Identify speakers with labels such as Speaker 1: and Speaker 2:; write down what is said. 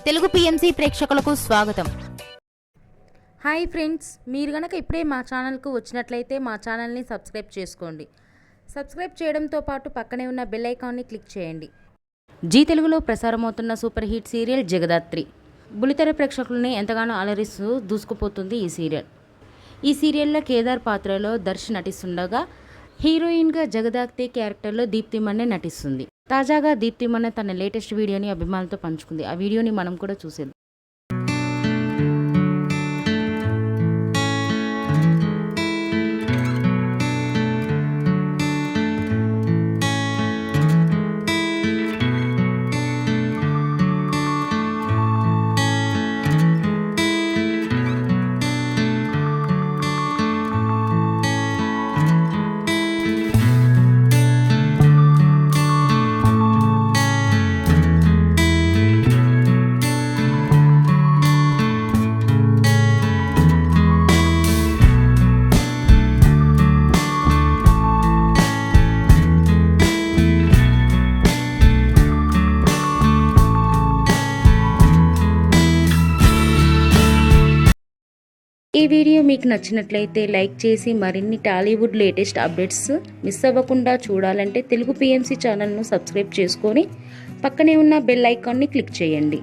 Speaker 1: Telugu PMC ప్రేక్షకులకు స్వాగతం.
Speaker 2: Hi friends, మీరు గనక ఇప్పుడే మా ఛానల్కు వచ్చినట్లయితే మా ఛానల్ని సబ్స్క్రైబ్ చేసుకోండి. సబ్స్క్రైబ్ చేయడంతో పాటు పక్కనే ఉన్న బెల్ ఐకాన్ని క్లిక్ చేయండి. జీ తెలుగులో ప్రసారమవుతున్న సూపర్ హిట్ సీరియల్ జగదాత్రి బుల్లితెర ప్రేక్షకుల్ని ఎంతగానో అలరిస్తూ దూసుకుపోతుంది ఈ సీరియల్. ఈ సీరియల్లో కేదార్ పాత్రలో దర్శ్ నటిస్తుండగా హీరోయిన్గా జగదాత్రి క్యారెక్టర్లో దీప్తిమన్నే నటిస్తుంది. తాజాగా దీప్తిమన్నే తన లేటెస్ట్ వీడియోని అభిమానులతో పంచుకుంది. ఆ వీడియోని మనం కూడా చూసేద్దాం. ఈ వీడియో మీకు నచ్చినట్లయితే లైక్ చేసి మరిన్ని టాలీవుడ్ లేటెస్ట్ అప్డేట్స్ మిస్ అవ్వకుండా చూడాలంటే తెలుగు పిఎంసి ఛానల్ను సబ్స్క్రైబ్ చేసుకొని పక్కనే ఉన్న బెల్ ఐకాన్ని క్లిక్ చేయండి.